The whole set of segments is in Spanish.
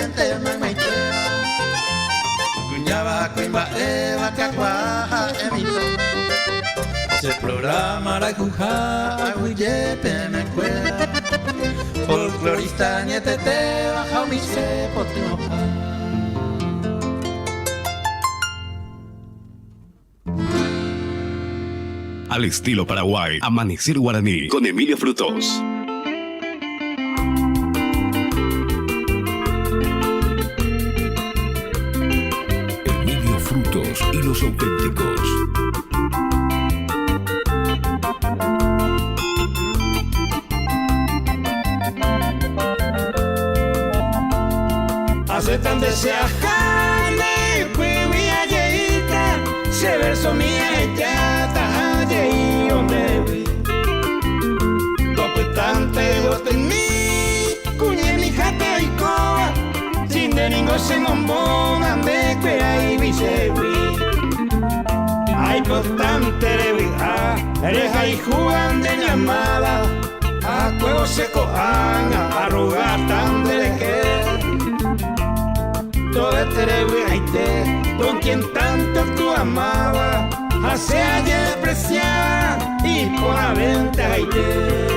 gente mamaite Cuñaba cuimba eva cacuaja emito Se programa la cuja aguillepe me cuela Folclorista nietete baja mi se potinoja Al estilo Paraguay, Amanecer Guaraní con Emilio Frutos. Emilio Frutos y los auténticos. Hace tan deseajane, cuiwi ayeita, se verso mía echata ayeí onde vi. Topetante botení, cuñe mi jata y coa, sin de ningo se mombona de cuera y bisewi. Ay potante de vi, eres ahí juan de llamada, a juego seco arrugar tan de que. Todo este con quien tanto tú amabas, hace ayer preciada y por la venta ayer.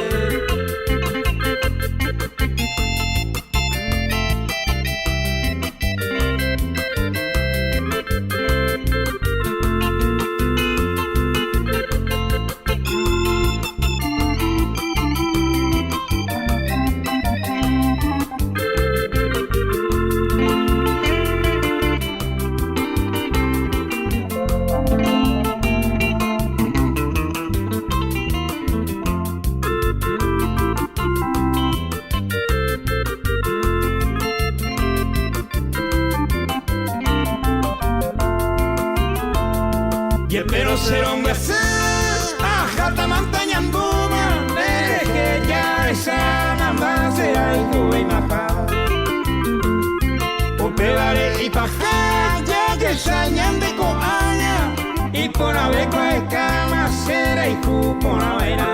Y espero ser un besé, ajata montaña anduma, que ya esa namba será y nube y maja. O pegaré y paja, ya que sañan de coaña, y por haber escama será y cupo na vaina.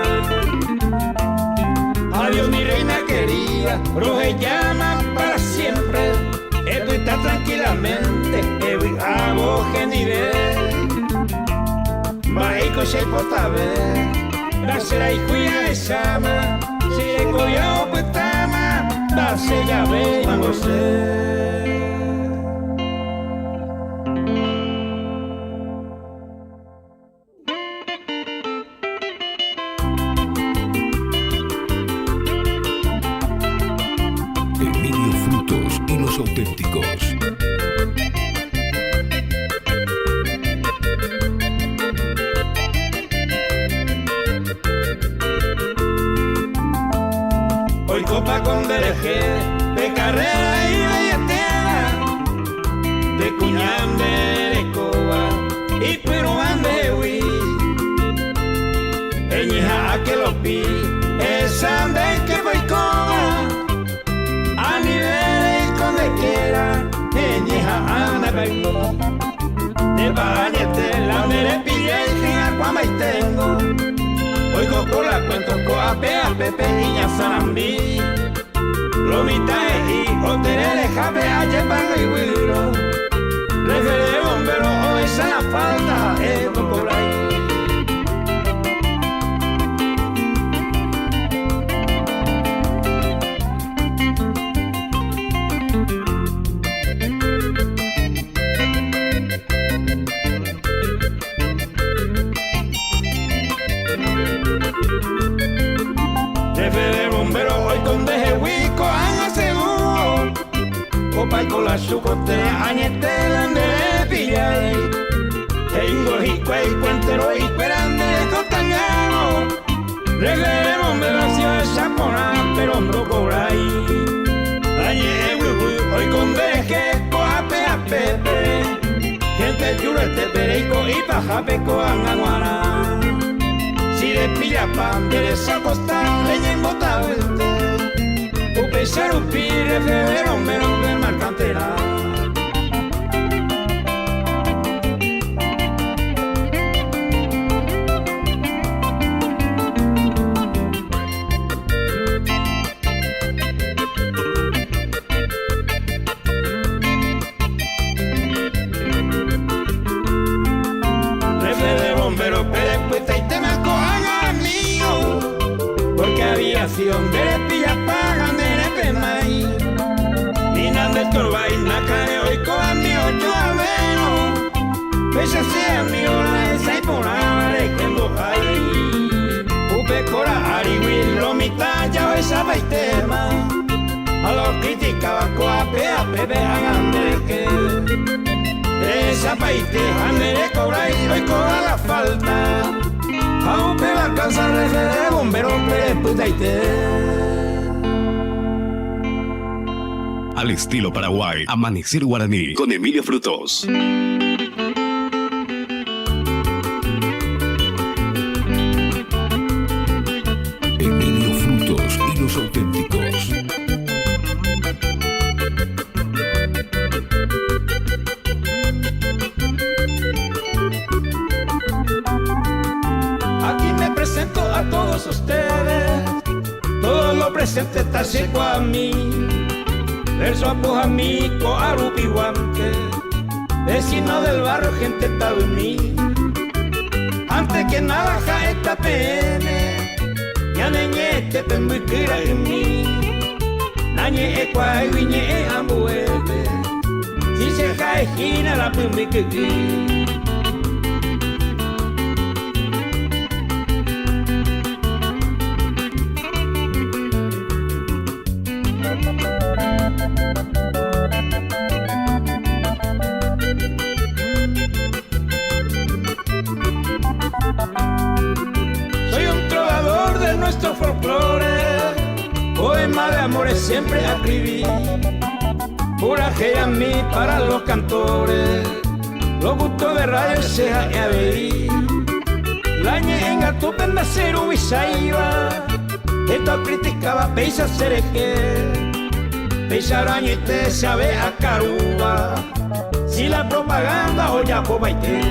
Adiós mi reina querida, roje llama para siempre, esto está tranquilamente, a vos que ni ve. Maiko se potabe, la será y cuya de sama, si le cogió pues tama, la se ya ve mango se. Emilio Frutos y los auténticos. Hoy copa con dereje, de carrera y billetera, de cuñán de coba y peruán de hui. Eñija a que lo pi, esa de que voy coba, a nivel con de quiera, eñija anda vengo. De bañete, la nere pille y agua y tengo. Oigo con la cuento con apea pepe y ya sarambi. Lomita y hotelere jabe a llevan y huiro. Referé bombero o esa la falta por ahí. Jefe bombero hoy con deje huico hágase uno. Copa y con la chucote añete la de pillay. Tengo hico y cuentero y cuerande totangano. Jefe bombero ha sido esa pona pero hombro por ahí. Añe hoy con deje coape a pepe. Gente churete pereico y pajapeco angaguana. Si le pilla pan, quieres acostar, leña embotado el té. O pesar un pire, febrero, menos de marcantera. Víctor Vainacare hoy con mi ocho aveno. Pese sea mi hora esa y por ahora que no hay. Upe cora ariwil lo mitalla esa baitema. A lo criticaba coape a bebe hagan que. Esa baite handere cobra y hoy cobra la falta. A upe va a cansar de bombero pe putaite. Al estilo Paraguay, Amanecer Guaraní con Emilio Frutos. Emilio Frutos y los auténticos. Aquí me presento a todos ustedes, todo lo presente está seco a mí. Verso apujamico, arupihuanque, vecino del barrio, gente tal mí. Antes que nada ja esta pene, ya neñete pembuikira en mí. Nañe ecuay, viñe ambuete, si se cae gira la pembuikiri. Soy un trovador de nuestro folclore, poema de amores siempre escribí. Puraje a mí para los cantores, los gustos de radio se ha veí. Lañe en atupenda ceru bisaiva, esto criticaba peisa sereque. Peisa arañete sabe a caruba, si la propaganda o ya pobaite.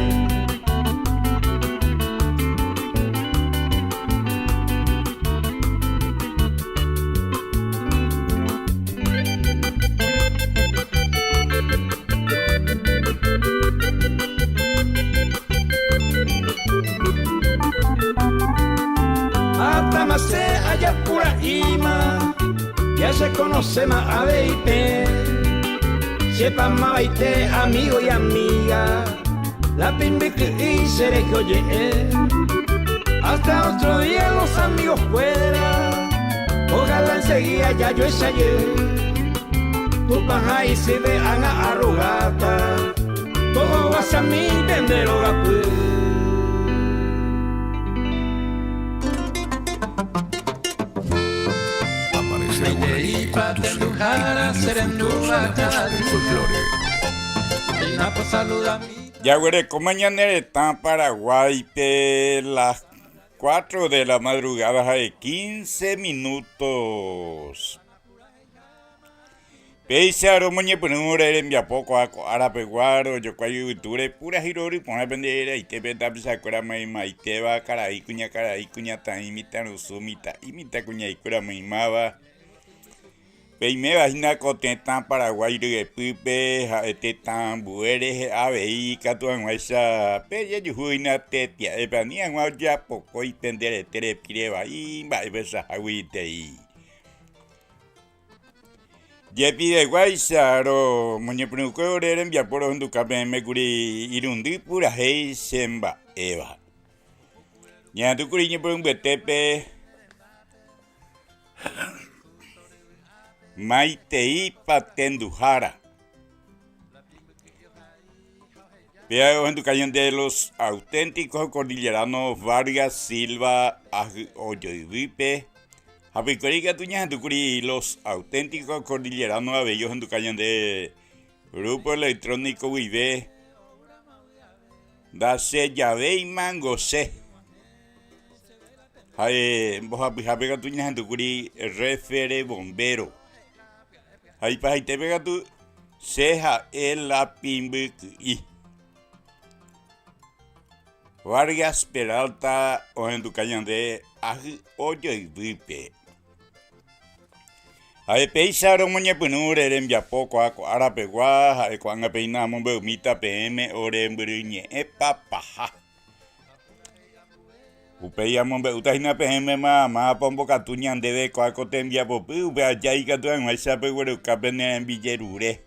Atamase allá pura ima, ya se conoce más a veinte. Sepa más baite, amigo y amiga, la pimbique y sereje oye. Hasta otro día los amigos fuera, ojalá enseguida ya yo ensayé. Tu paja y se vean a arrugata, todo vas a mí vender hoga pues. Amanecer Guaraní con tu ser Emilio Frutos, la voz del folclore. Yaguareco mañanera está en Paraguay, pe las 4 de la madrugada de 15 minutos. Peisa aromoñe punure en poco a arapeguaro, yo cuayo ture pura hirori pone pendera y te peta pisa cura mai te va caray cuña ta imita no sumita imita cuña y cura mai mava. Peime vagina contenta Paraguay de pipe este tan bueres avei catuan huesa peye juina tetia e pania ya poco y pendere tere pireva y va besa agüite y Yepi de Guaysaro, Muñepunuco en Viaporo en tu me curi irundi pura hei semba eva. Ya tu curiño por un betepe Maitei Patendujara. Vea en tu cañón de los auténticos cordilleranos Vargas Silva Oyoivipe. Apicorica tuñas en tu curi los auténticos cordilleranos abellos en tu cañón de grupo electrónico Vive. Dase llave y mango se. Vos apicorica tuñas en tu curi refere bombero. Ahí para te pega tu ceja el la pimbic y Vargas Peralta o en tu cañón de Oyoivipe. Hay peisaron muñepunure en Viapoco a Arapeguá, a cuando peinamos beumita PM, ore en Bruñe, papaja. Upeyamos beutajina PM más pombo catuñan de beco a cotembia popu, vea ya y catuan, esa peguero capene en Villerure.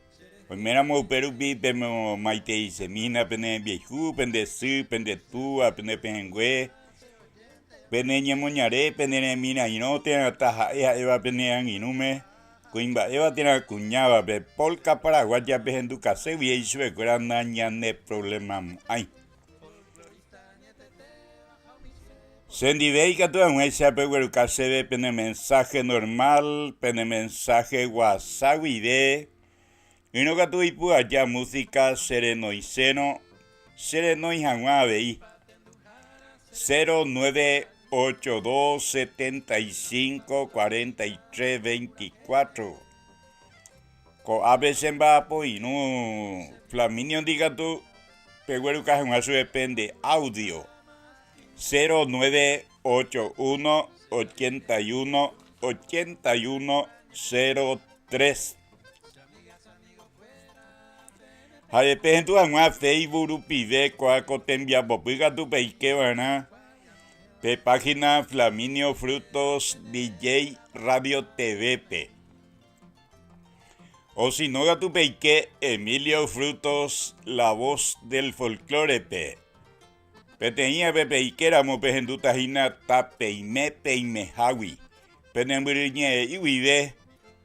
Hoy mera mo perupi pemo maite y semina pene vieju pende su pende tua pende pengüe pene ñamoñare pende mina inote ataja eva pene anginume Cuimba eva tiene cuñaba pe polka paraguaya pe en tu casa y eso es gran ñane problema ay Sendi veiga tu un ese pe guero casa pene mensaje normal pene mensaje WhatsApp de y no que tu ipu allá música sereno y seno sereno y janguave 0982754324 co a veces va y no Flaminio diga tu peguero que un asu depende audio 0981818103 Hadepe tu angua Facebook pide coaco tembia bopiga tu peike bana pe página Flaminio Frutos DJ Radio TVP o si no tu peike Emilio Frutos la voz del folclore pe tenía pepeikera mo pe hendu tajina ta peime hawi penembriñe y vive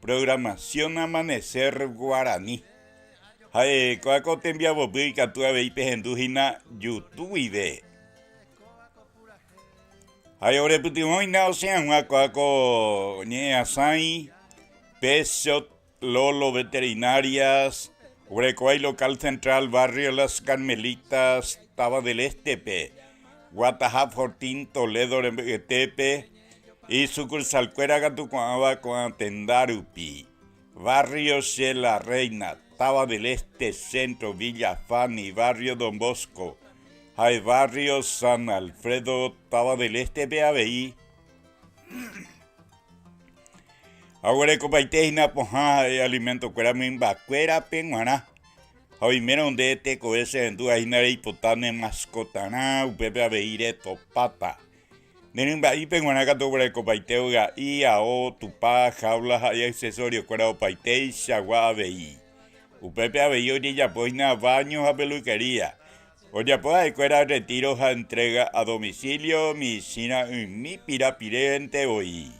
programación amanecer guaraní Hai coaco tembia bopiga tu aveipe hendu hina YouTube de Hay ore putimoina o sea un coaco ñe asai peso lolo veterinarias Urecoay local central barrio Las Carmelitas Taba del Estepe Guatajá Fortín Toledo Tepe y sucursal Cuera Gatucuaba con Tendarupi barrio La Reina Taba del Este Centro Villa Fani barrio Don Bosco Hay barrio San Alfredo Taba del Este PABI Ahora copaiteina poja alimento cuera mimba cuera penguana Hoy menos de te coese en tu ainare hipotane mascotana upepe abeire topata Nenimba y penguana gato por el copaiteuga y ao tupa jaula y accesorio cuera opaitei chagua abei Upepe abeio y ya poina baños a peluquería Oye, pues cuera retiros a entrega a domicilio mi sina mi pirapirente hoy.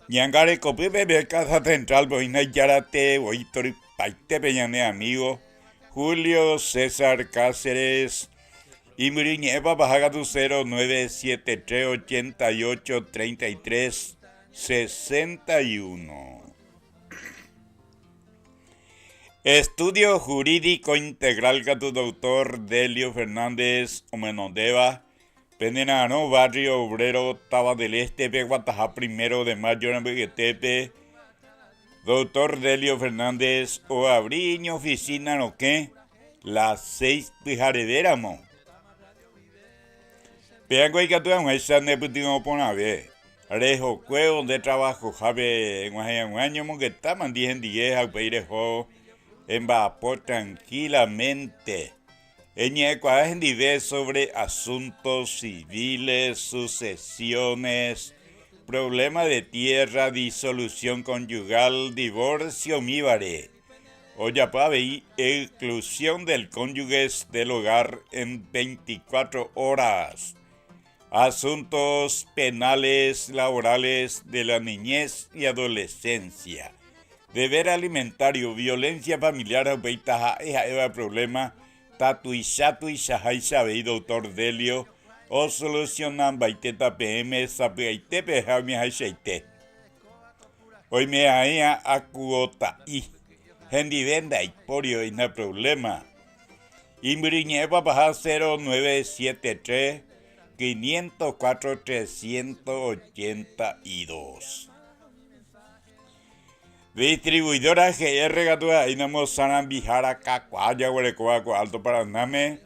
Ñangare copipe de casa central boina yarate hoy tori paite peñane amigo Julio César Cáceres y Muriñeva bajaga tu 0973883361. Estudio Jurídico Integral que tu doctor Delio Fernández Omenondeva, Penenano, Barrio Obrero, Taba del Este, Guatajá, 1 de mayo, en Beguetepe, doctor Delio Fernández, o abriño, oficina, no que, las 6 pijaredéramos. Peango y que tu un esa neputino ponave, arejo cueo de trabajo, jave, en un año, que está mandijen 10 al peirejo, en vapor tranquilamente. Eñecua en dive sobre asuntos civiles, sucesiones, problema de tierra, disolución conyugal, divorcio, míbare. Oyapabe, exclusión del cónyuge del hogar en 24 horas. Asuntos penales, laborales de la niñez y adolescencia. Deber alimentario, violencia familiar, apeitaja, eva problema, tatuishatu y shahai doctor Delio, o solucionan baiteta PM, sapeite pejami haisheite. Hoy me haía acuota y hendivenda y porio y no problema. Imbriñeva baja 0973 504 382. Distribuidora GR Gatua Inamo Sanan Vijara Cacuaya Huerecoaco Alto Paraname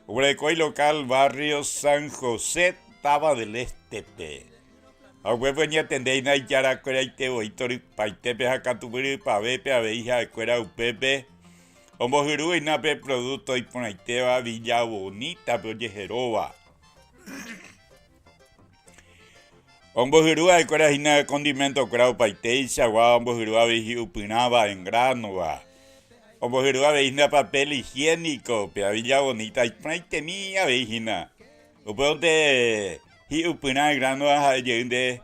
Huerecoy local barrio San José Taba del Estepe A huevo ña tendeina y yara cuera y te oitori paitepe jacatubiri pavepe aveija de cuera upepe Ombojuru y nape producto y ponaiteba Villa Bonita Proyejeroba Ombojirúa y cuera hina condimento crao paiteisa, gua ombojirúa veji upinaba en grano, va. Ombojirúa vejina papel higiénico, pea villa bonita, y praite mía vejina. Uponte hi upina en grano, a de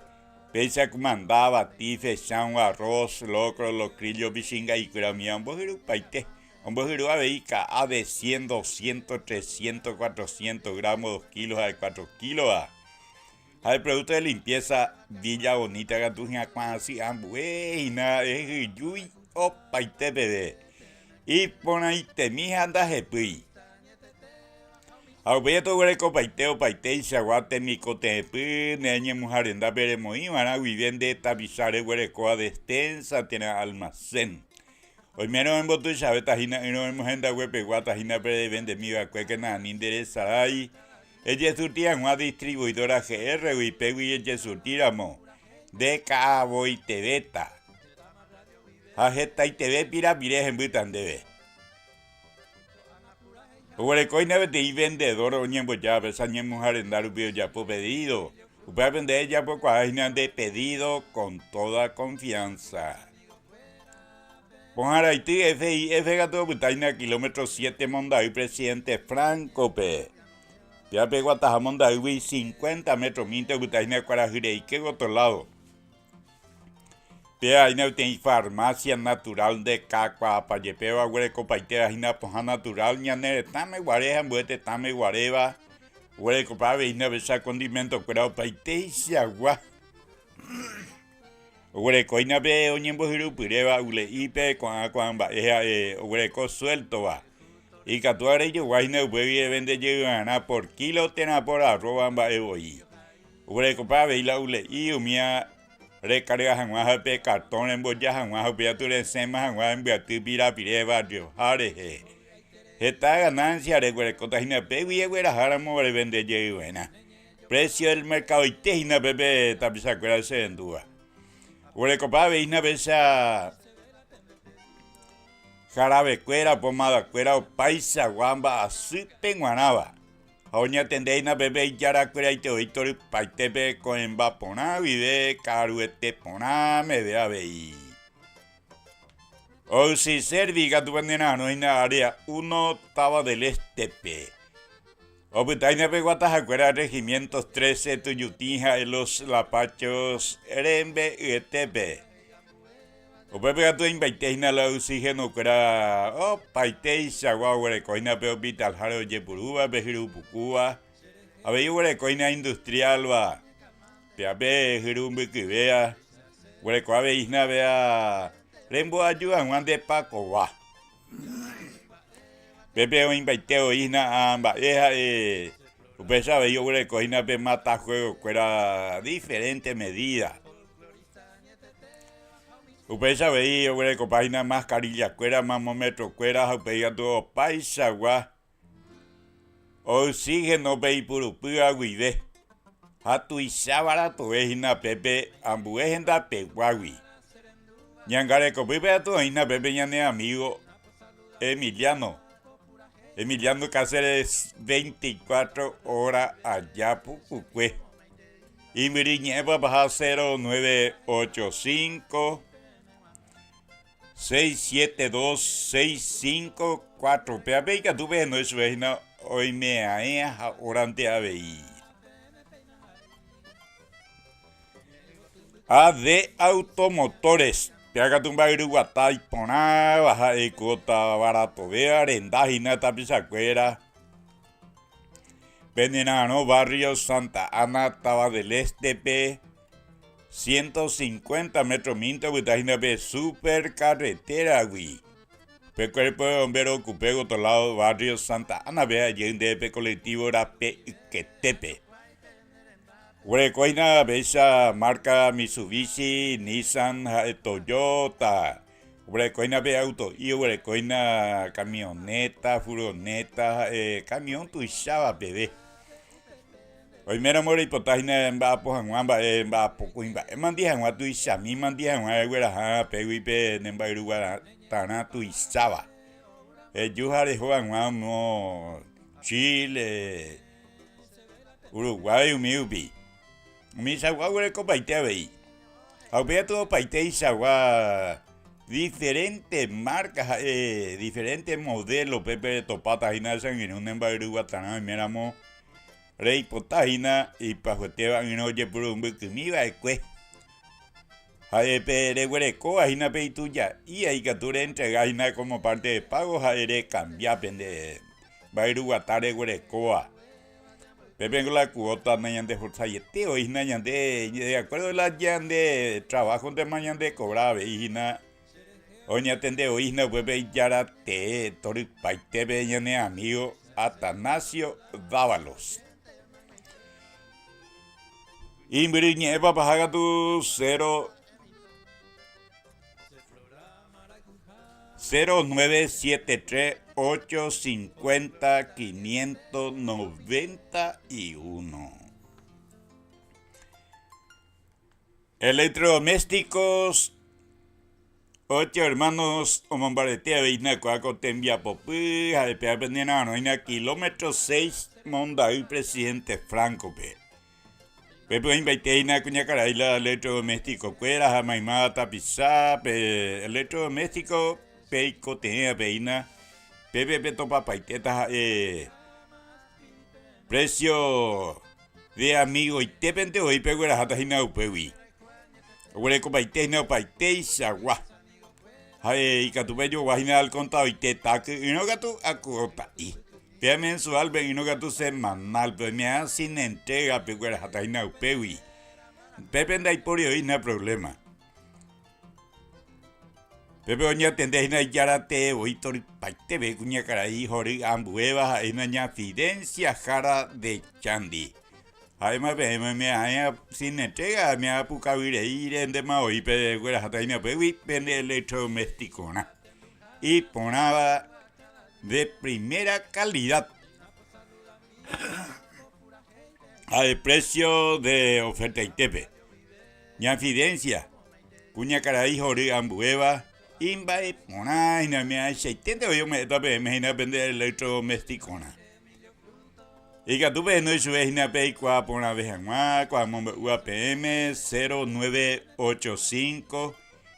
peisa comandaba, tife, chão, arroz, locro, locrillo, bichinga y cuera mía, ombojirúa paite. Ombojirúa vejica a de 100, 200, 300, 400 gramos, 2 kilos, a 4 kilos, va. Hay producto de limpieza Villa Bonita Gatuja Cuasi Ambuena Yui Opa y TPD y pon ahí temija anda jepui. Albeto Greco Paiteo Paite y Chaguate Micote Pu Neña Mujarenda Peremoi van a vivir de Tabizare Grecoa de extensa tiene almacén. Hoy menos en Botu Chaveta Jina y no hemos en Daguepe Guatajina Pere vende mi vacueca na interesa ahí. Ella surtía una distribuidora GR y Pegui ella surtiramo de Cabo y Tebeta. Ajeta y TV pira pire en Butan debe. Urecoina de vendedor oñembo ya besañe mujer en dar un ya por pedido. Upea vender ya por cuajina de pedido con toda confianza. Ponjar Haití FIF gato butaina kilómetro 7 Monday presidente Franco P. Ya pegó a Tajamonda y 50 metros minte butaina cuarajire y que otro lado. Pea ahí tiene farmacia natural de cacua para llevar a hueco paitera hina poja natural ñanere tame guareja muete tame guareva hueco para hina besa condimento curado paite y se agua. Hueco hina be oñembo jiru pureva ule ipe con ba hueco suelto va. Y catuare yo guayne puede vender llevana por kilo tena por arroba ba evoy. Ure copa veila ule y umia recarga janguaja pe cartón en boya janguaja pe ature sema janguaja en beatu pira pire barrio jareje. Esta ganancia de ure cota hina pe güera jara mo vender llevana. Precio del mercado y tejina bebé tapisa cuera se endúa. Ure copa veina besa jarabe cuera, pomada cuera, o paisa, guamba, azupe, guanaba. Aoña tendeina bebé y yara cuera y te oítor paitepe con embapona, vive, caruete pona, me vea veí. O si serviga tu bandena, no hay nada área, uno taba del estepe. O putaina peguatas cuera, regimientos 13, tuyutija, los lapachos, erembe y etepe. O pepe gato invaiteina la oxígeno cura o paitei sagua coina pe hospital haro yepuruba behiru pukuba a ve coina industrial va pe hirumbe que vea coa veisna vea rembo ayuda juan de paco va pepe o invaiteo isna amba o pesa ve coina pe mata juego cura diferente medida. Upesa veía huele copaina mascarilla cuera mamómetro cuera upea todo paisa gua oxígeno pei purupua guide hatu isabara to ejina pepe ambuejenda peguagui ñangare copipe to ejina pepe ñane amigo Emiliano Cáceres 24 horas allá pucucue y miriñeva baja 0985 672-654. Pea que tú ves, no es vecina, hoy me aea orante a veí. AD Automotores. Pea que tú vas a ir a Guatay, poná, baja de cota, barato de arenda, y nata pisacuera. Venenano, barrio Santa Ana, Taba del Este, 150 metros minto butajina be super carretera güey. Pe cuerpo de bombero ocupé otro lado barrio Santa Ana be allí de colectivo rape que tepe. Huecoina besa marca Mitsubishi, Nissan, Toyota. Huecoina be auto y huecoina camioneta, furgoneta, camión tuishaba bebé. Hoy mera mora hipotagina en bapo hanguamba en bapo cuimba. Mandija en tu isami mandija en guera ha peguipe en bairuga tana tu isaba. Yuhare juan no Chile, Uruguay, Miubi. Misagua hueco paite veí. Aunque todo paite y sagua diferentes marcas, diferentes modelos, pepe de topata y nada, en un embargo guataná, miramos rey potahina y pajoteban y no oye por un que me iba a cue. Jaepe de hueco, ajina peituya, y ahí que tú le entregas como parte de pago, jaere cambiar de bairu guatare huecoa. Pepe con la cuota nañante forzayete o isna ñande de acuerdo la ñande trabajo de mañande cobraba isna oña tende o isna pepe yara te tori paite be ñane amigo Atanasio Dávalos. Imbriñe papajaga tu 0973-850-591. Electrodomésticos 8 hermanos Omambaretea Veina Coaco Tembia Popí, Jalepea Pendiana Noina, kilómetro 6, Monda y Presidente Franco P. Pepe Invaiteina Cuñacaraila, electrodoméstico Cuera, Jamaimada Tapizá, electrodoméstico Peico tenía peina, Pepe Petopa Paiteta, precio de amigo y tepente hoy pego la jata hina upewi. Hueco paiteina paitei sagua. Hay catupeyo guajina al contado y te taque y no gato acota y. Pea mensual ven y no gato semanal, pero me hace sin entrega pego la jata hina upewi. Pepe andai por hoy no hay problema. Pepe oña tende na yarate oitor paite be cuña caray hori ambueva en ña Fidencia Jara de Chandi. Además me haya sin entrega me ha pucavire ir en dema hoy pe güera hataina pe wi pende electrodoméstico na. Y ponaba de primera calidad. Al precio de oferta y tepe. ña Fidencia cuña caray hori ambueva Imbai, pona, y no me hace intento yo me tape, me hina vender electrodomésticona. Y que tú ves, no es su hina pe, cua pona vez más, cua UAPM 0985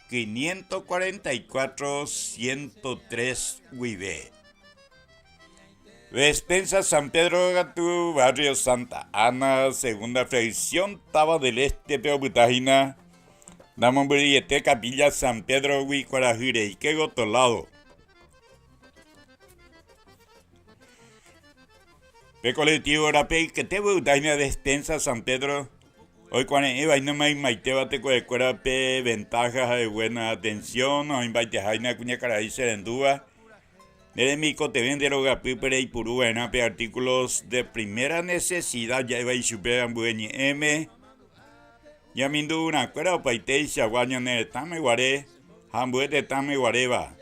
544 103 UIB. Despensa San Pedro Gatú, Barrio Santa Ana, segunda fracción, Taba del Este, Peobutajina. Damos billete Capilla San Pedro Huicuarajire y que gotolado. Pe colectivo rape que te budaina despensa San Pedro. Hoy cuando iba y no me maiteba te cuecuera pe ventajas de buena atención o invite jaina cuña caray serendúa. Nere mico te vende rogapi pere y puru buena pe artículos de primera necesidad ya iba y super ambueñi M. Yamindu una cuera paite y aguaña ne tame guare, hambue de tame guareva.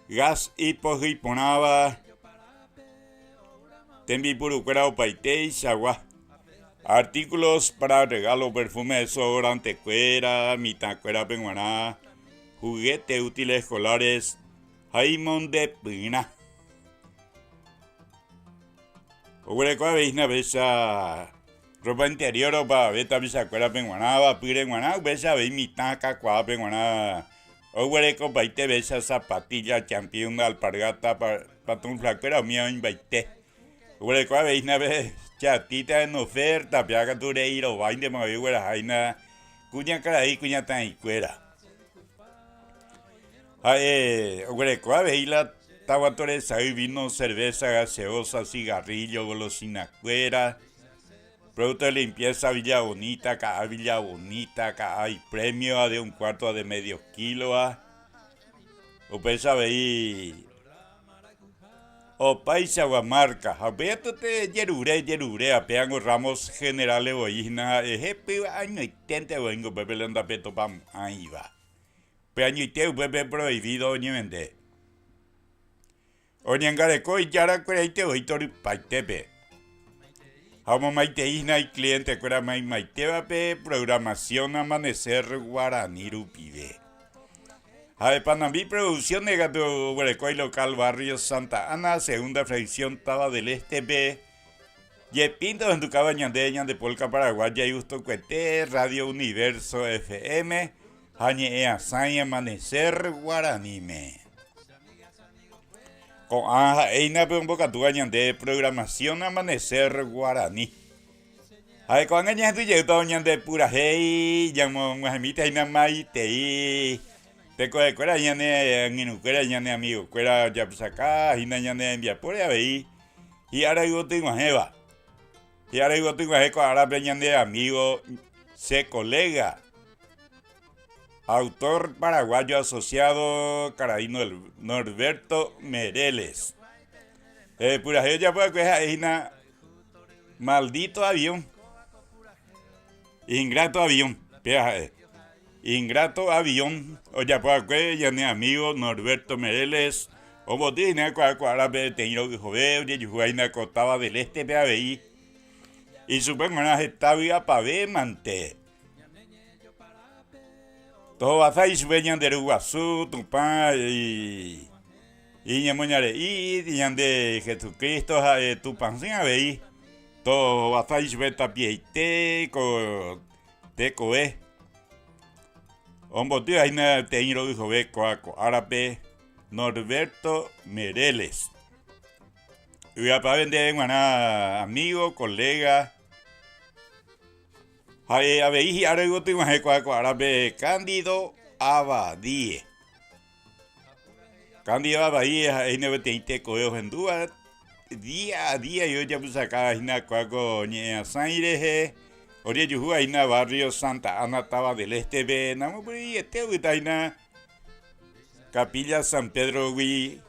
Gas y pojiponaba. Tembi puru cuera paite y agua. Artículos para regalo, perfume, desodorante, cuera, mitad cuera penguaná, juguetes útiles escolares, jaimón de pina. Oguerecoa veis na besa. Ropa interior o para ver también se acuerda penguaná, va pire guaná, besa ve mitad cacua penguaná. O hueco baite besa zapatilla, champion, alpargata, patón flaquera, mío en baite. Hueco veis na vez chatita en oferta, piaga dure ir o baile, me veo la jaina, cuña caray, cuña tan y cuera. Hueco veis la taguatores, ahí vino, cerveza, gaseosa, cigarrillo, golosina cuera. Producto de limpieza Villa Bonita, acá hay premio de un cuarto de medio kilo. O pesa veí. O paisa guamarca. Apeto te yerure, apean ramos generales boína. Ejepe año y tente vengo pepe lenda peto pam ahí va. Pe año y te pepe prohibido ni vende. Oñangareco y yara cuereite oitori paitepe. Como maiteína y cliente cuera maiteba pe programación amanecer guaraní rupive. Jade Panambi producción de gato huerecoy local barrio Santa Ana, segunda fracción Taba del Este B. Yepinto en tu cabañande ñande polka paraguaya y justo cuete Radio Universo FM. Jañe Asaña Amanecer Guaranime. Con Anja Eina Pembocatúa ñande programación Amanecer Guaraní. Ay, con ella tu llegó ñande pura hey, llamo Majemita Eina Maite. Te coge cuera ñane en cuera ñane amigo, cuera ya pues acá, y ñane envía por ahí. Y ahora yo tengo jeva. Y ahora yo tengo con ahora ñande amigo, se colega. Autor paraguayo asociado Carabino Norberto Mereles. Pura ella puede que es una maldito avión. Ingrato avión. Ingrato avión. Oye, puede que ya mi amigo Norberto Mereles. O botina cuara tengo hijo veo y jugaina costaba del este PABI. Y supongo que estaba para ver mante. Todo basai sueñan de Uruguazú, Tupán y ñamoñare y de Jesucristo, Tupán sin haber. Todo basai sueta pieite, tecoe. Hombre, tío, ahí no te iba a decir árabe Norberto Mereles. Y a para vender un amigo, colega. A veis ahora yo tengo árabe Cándido Abadie. Cándido Abadie ahí no te cojo en duda. Día a día yo ya pues acá en la cuaco ñea Saire. Oye yo jugué en barrio Santa Ana estaba del este be. Namo por ahí este está en Capilla San Pedro Gui.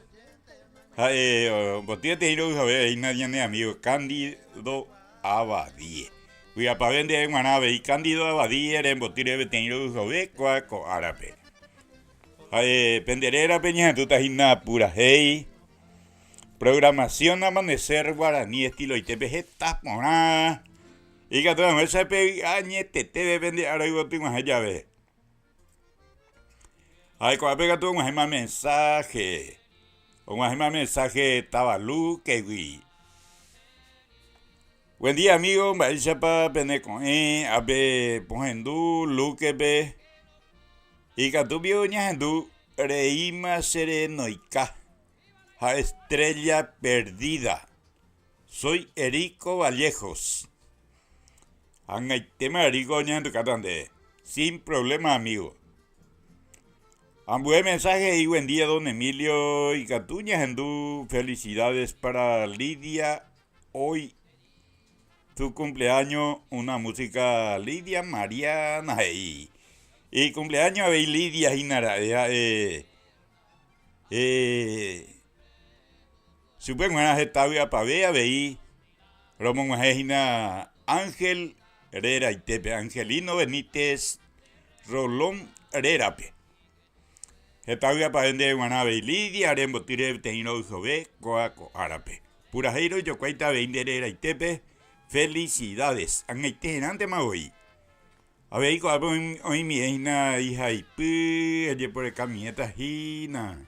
Botía te iro a ver ahí nadie amigo Cándido Abadie. Voy a para vender en Manabe y Cándido Abadie en Botire Beteniro Joveco árabe. Penderera Peña, tú estás en pura hey. Programación Amanecer Guaraní estilo ITPG está por y que todo ese pegañe te vende ahora yo tengo más llave. Ay, cuando pega tú un mensaje. Un mensaje Tabalú que vi. Buen día, amigo. Vaya para Penecon, abe Pongendú, Luquebe. Y que tú vio ñahendú, Reima Serenoica. A estrella perdida. Soy Erico Vallejos. Anga tema Erico ñahendú catande. Sin problema, amigo. Buen mensaje y buen día, don Emilio y Catuña ñahendú. Felicidades para Lidia hoy. Tu cumpleaños, una música Lidia Mariana y cumpleaños a Lidia Jinara. Supongo que estaba para ver a ver Romo Majina Ángel Herrera y Tepe Angelino Benítez Rolón Herrera. Estaba para vender una vez Lidia Arembo Tire Tenino Jove Coaco Árabe. Pura Jairo yo cuenta vender Herrera y Tepe. Felicidades. Angaitenante ma hoy. A ver, hoy mi hija y pu, por el camieta hina.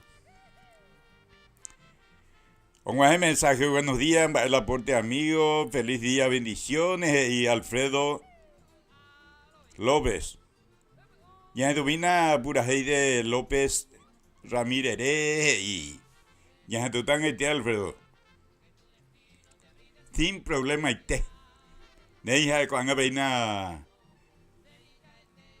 Pongo ese mensaje, buenos días, el aporte amigo, feliz día, bendiciones y Alfredo López. Ya tuvina pura de López Ramírez y ya tú tan Alfredo. Sin problema Neija con la peina.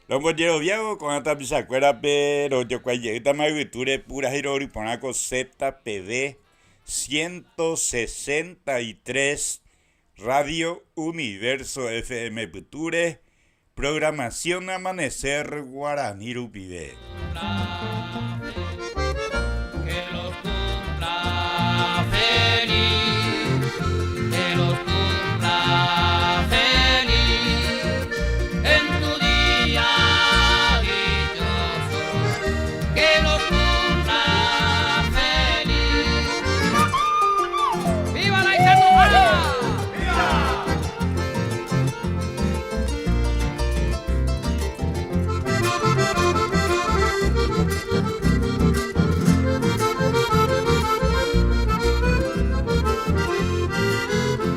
Lo bolleros viejos con esta bisacuera, pero yo cuando esta maguiture pura hirori ponaco ZPD 163 Radio Universo FM Puture. Programación Amanecer Guaraní Rupibe.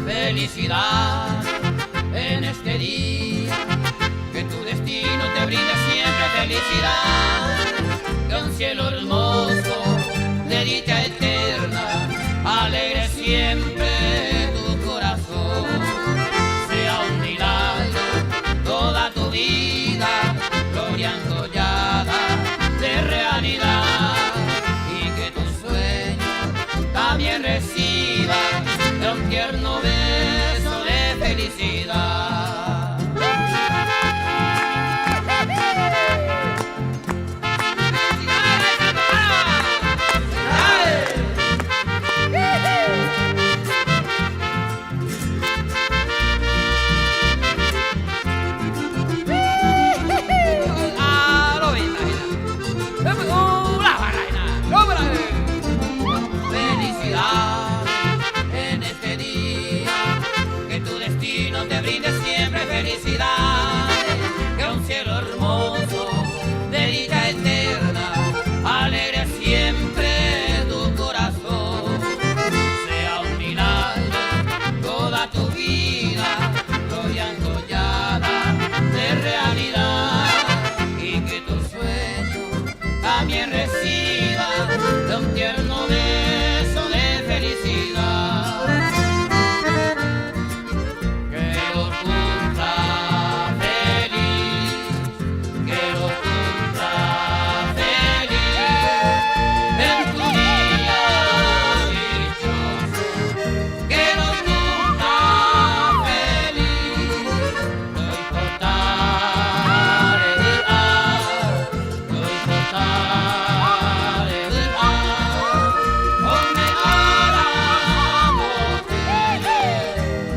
Felicidades. cielo hermoso de dicha eterna, alegre siempre tu corazón. Sea un milagro toda tu vida, gloria enjollada de realidad, y que tu sueño también reciba de un tierno beso de felicidad. Felicidad en este día, que tu destino te brinde siempre felicidad, que un cielo hermoso de dicha eterna alegre siempre tu corazón. Sea un milagro toda tu vida, gloria enjollada de realidad, y que tu sueño también reciba de un tierno beso de felicidad. Que lo cumpla feliz, que lo cumpla feliz en tu día dichoso, que lo cumpla feliz. No importa el ar, no importa el ar, donde haramos feliz,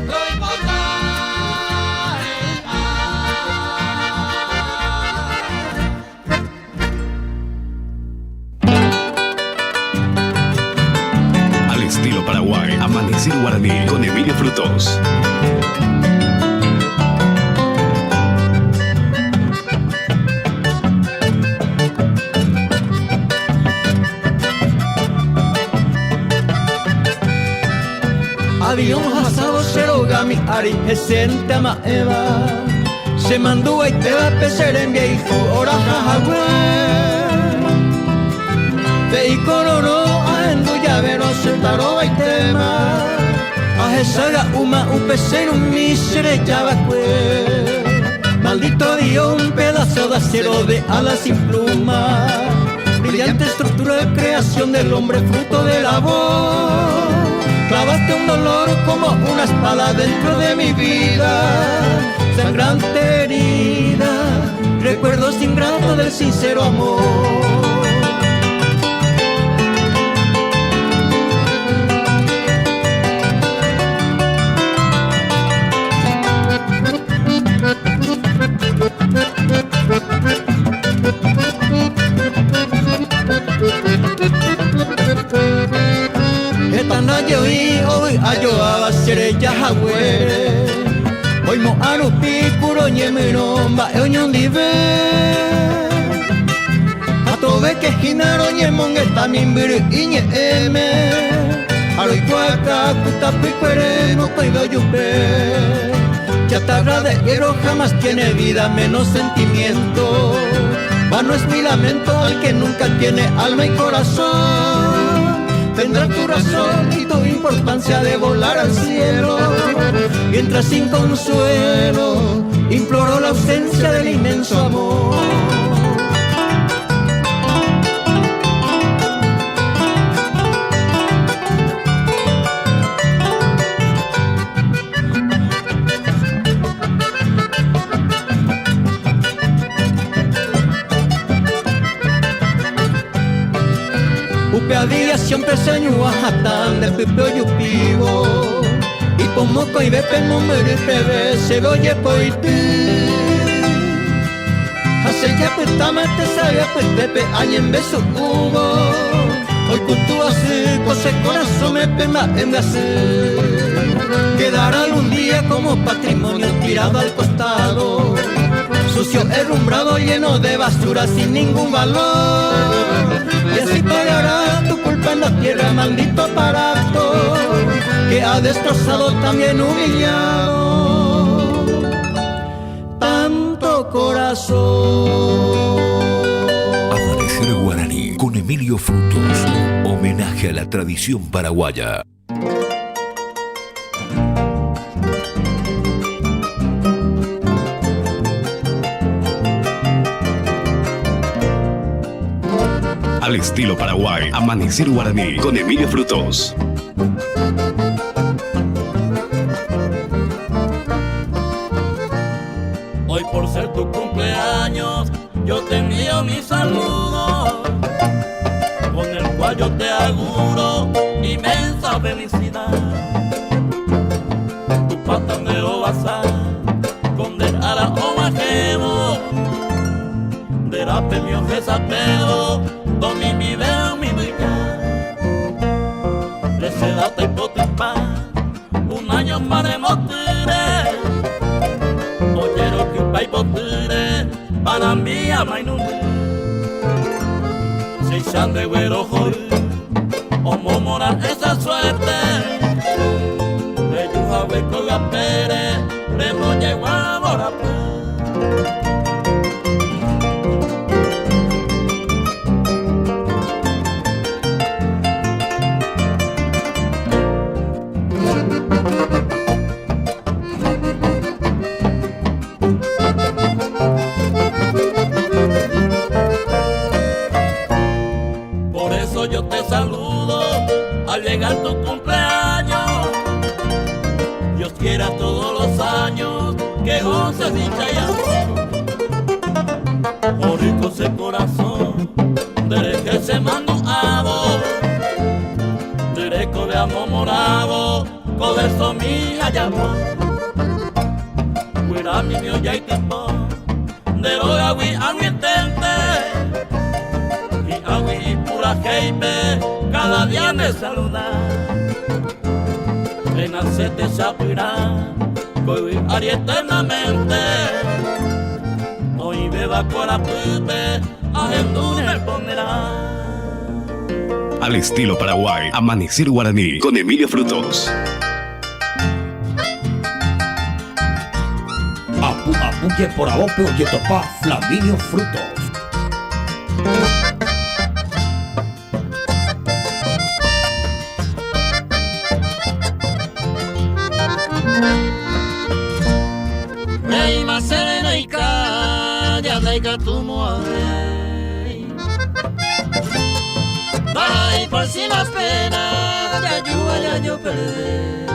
no importa el ar. Al estilo Paraguay, Amanecer Guaraní con Emilio Frutos. Avión hasado serogami ari esente ama eva se mandó y te va a pesar en viejo ora jajagüe te y cororo a endu llavero se taro y tema a jesaga uma upesero misere yabacue maldito Dios un pedazo de acero de alas sin pluma brillante estructura de creación del hombre fruto de labor. Clavaste un dolor como una espada dentro de mi vida, sangrante herida, recuerdos ingratos del sincero amor. Etanayo y hoy ayoaba sereya jagüere hoy mo arupi puro ñemiromba eoñon dive atobe que jinaro ñemon esta mimbiri iñe eme aro iguaca kutapi cuere no coido yupe chatarra de hierro jamás tiene vida menos sentimiento vano es mi lamento al que nunca tiene alma y corazón. Tendrá tu razón y tu importancia de volar al cielo, mientras sin consuelo imploró la ausencia del inmenso amor. Upeadilla siempre señu ajatán del pipio yupivo y pomoco y bepe momeri pebe se oye poiti hace ya petama te sabía pues bepe añen beso hubo hoy kutu hace cose corazón me pema en hace quedará algún día como patrimonio tirado al costado sucio herrumbrado lleno de basura sin ningún valor y así pagará tu culpa en la tierra maldito aparato que ha destrozado también humillado tanto corazón. Amanecer Guaraní Emilio Frutos, homenaje a la tradición paraguaya. Al estilo Paraguay, Amanecer Guaraní con Emilio Frutos. Hoy por ser tu cumpleaños, yo te envío mi saludo, con el cual yo te auguro inmensa felicidad. Tu patandero vas a condenar a Omajemo, de la premio que sapeo, domi mi veo mi vida. Le se da te potipa, un año para motiré. Oyero que un pai botire, para mí a mainunde. Si chan de güero joy, o momora esa suerte. Le yuja hueco la pere, le molle guabora. Por eso yo te saludo al llegar tu cumpleaños. Dios quiera todos los años que goces dicha y amor. Por rico ese corazón, desde que se manduado, derecho de amor morado, con eso mi hallamos. Cuida mi mío ya y tipo, de lo de agui agüitente. Y pura jeipe, cada día me saluda. Renacete chapirá, coy ari eternamente. Hoy beba cora pupe, a endune pondrá. Al estilo Paraguay, Amanecer Guaraní con Emilio Frutos. Apuye por abope oye topa Flaminio Frutos. Rey más sereno y calla, deja tu muere. Ay, por si más pena, ya yo perdí.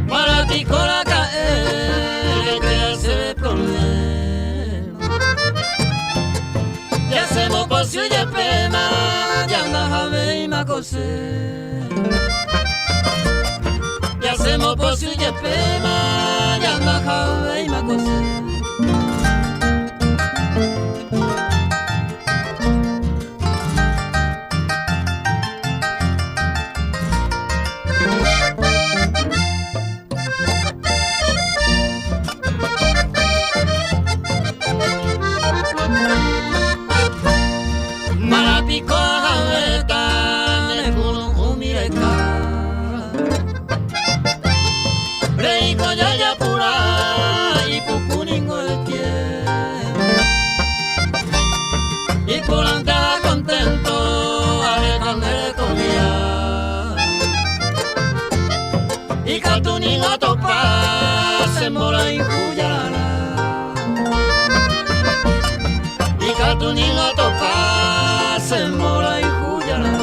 Para ti cora caer, que se problema. Ya hacemos por si oye pena, ya andas a ver y me acosé. Ya hacemos por si oye pena, ya andas a ver y me acosé. Mora y Cuyara y Catuninga topa se mora y Cuyara.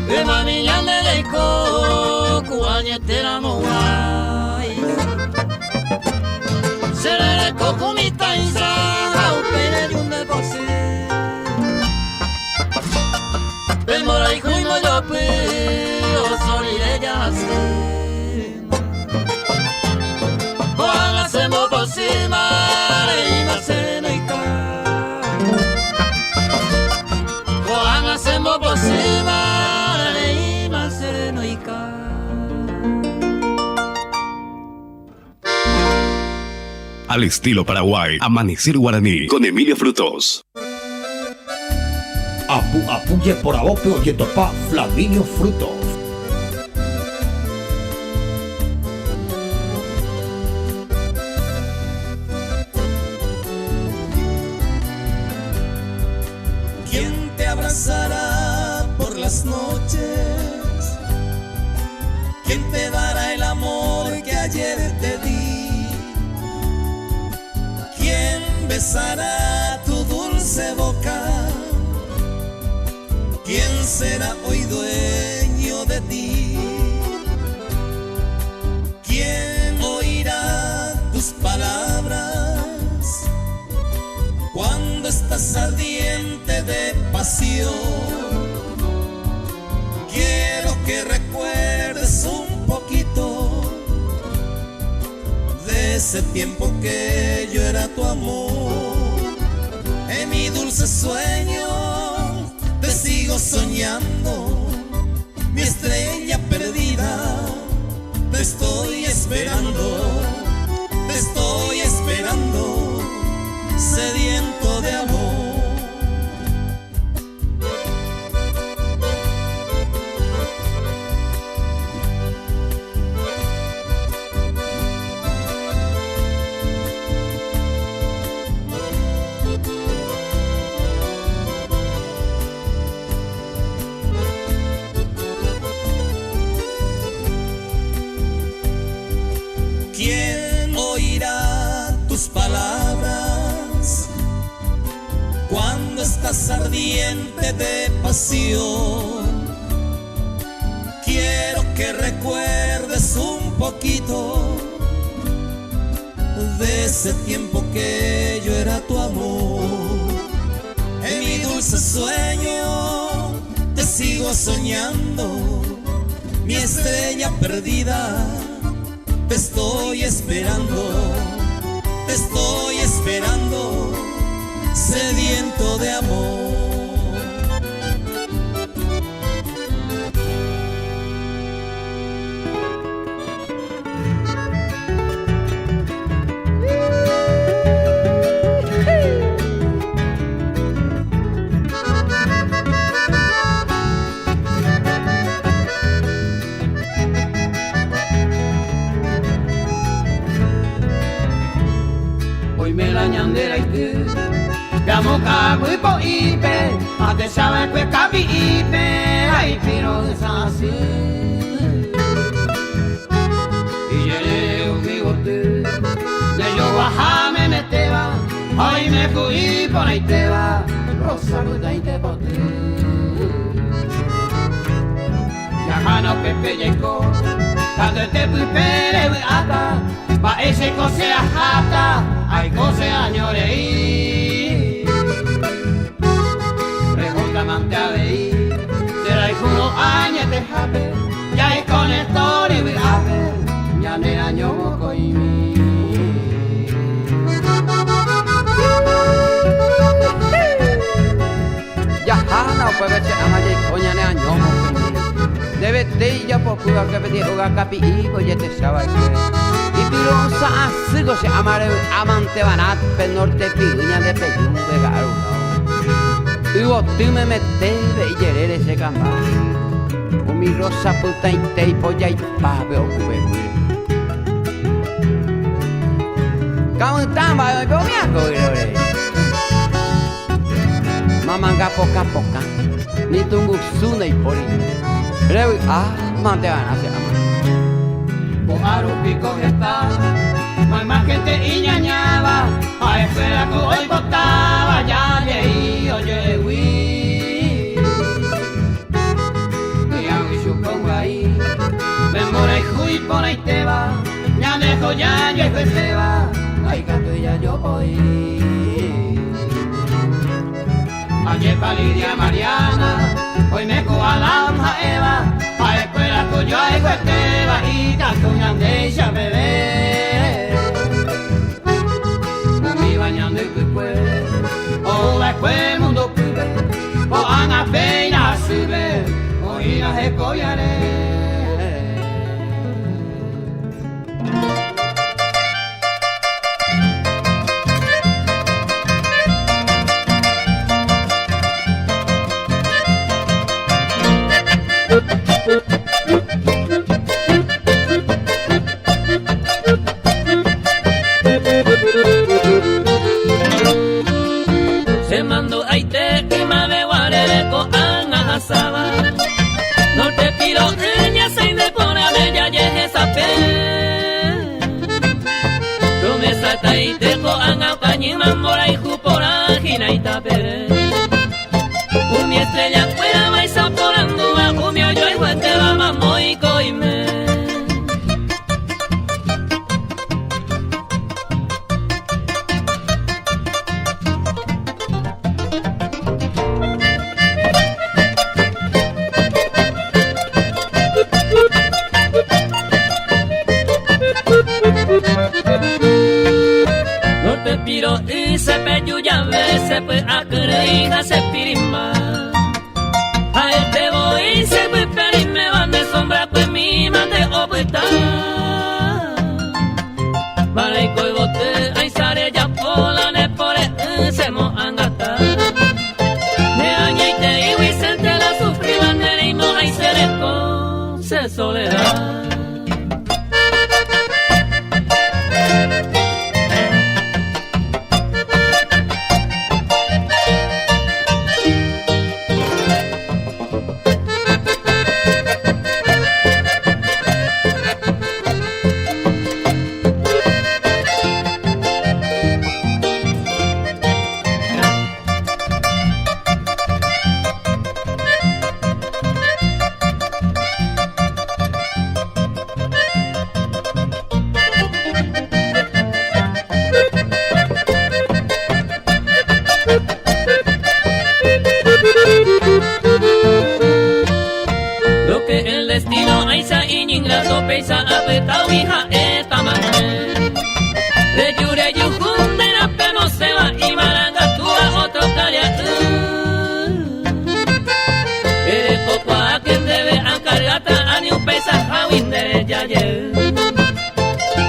De mami ya le dejo cuañetera moai. Se le dejo kumita insa au pere de un deposi. El mora y cuimo yo pe o solire ya se. Juan hacemos por cima y más sereno y ca. Juan hacemos por cima. Al estilo Paraguay, Amanecer Guaraní con Emilio Frutos. Apuye por abope oye topa Flaminio Frutos. ¿Quién te abrazará por las noches? ¿Quién te dará el amor que ayer te di? ¿Quién besará tu dulce boca? ¿Quién será hoy dueño de ti? ¿Quién oirá tus palabras cuando estás ardiente de pasión? Quiero que recuerdes un poquito de ese tiempo que yo era tu amor. En mi dulce sueño te sigo soñando, mi estrella perdida. Te estoy esperando, sediento de amor. ¿Quién oirá tus palabras cuando estás ardiente de pasión? Quiero que recuerdes un poquito de ese tiempo que yo era tu amor. En mi dulce sueño te sigo soñando, mi estrella perdida. Te estoy esperando, sediento de amor. Ñandera y tú, llamo cago y po ipe, a te sabe que cabi ipe, ay pero es así. Y llegué conmigo tú, de yo bajame me te va, ay me fui por ahí te va, rosa puta y te por tú. Ya jano pepe llegó, cuando te fui pere ata, va ese cose a jata. Hay cose añoreí, pregunta mante a veí, será hijo unos años de jape, ya hay con el tori de jape, ya ne año moco y mi. Ya jana o puede ser ama ya coña ne año moco y mi. Debe te ya por cuba que pedí hoga capi y oye te sabe que. Pirosa asigo se amare amante banat pe norte piguña de peyun de garuno. Y vos tú me metes de yerere se camba. O mi rosa puta y te y polla y pabe o cube. Camuntamba, yo me hago ir. Mamanga poca poca. Ni tungu suna y pori. Revi amante banat se amare. Aru pico que está, no hay más gente y ñañaba, a espera que hoy botaba, ya leí, oye, uy. Y a mi chupongo ahí, me mora y juy por ahí te va, ya dejo ya, yo y se va, ay canto y ya yo voy. Ayer pa' Lidia Mariana, hoy me coalama Eva, a escuela tuyo hay cuesteba y canto ñandeja bebé. Mi bañando y cuicue, o la escuela el mundo pibe, o ana peina sube, o ina se coyaré. Se mandó a ite y me guarere con Ana Asaba. No te pido ella se me pone a bella y esa pe. Promesa ta ite con Ana Pañima mora y jupora gina y tapere. Mi estrella fuera vais aporando bajo mi hoyo y fuerte va mamó y coime. No te piro y se peyuya se pues a hija se pirima. A este voy se pues pedir me van de sombra pues mi mate o pues ta. Vale y coi bote ay sare ya pola ne pore se mo angata. Ne aña y te y Vicente la sufriban de y no hay sereco se soledad. Lo que el destino aisa y ingrato pesa apretado hija esta mañana. De yure yujunde la pena se va y maranga tú a otro caria. Eres poco a quien debe encargata a ni un pesa jawin de ya ye.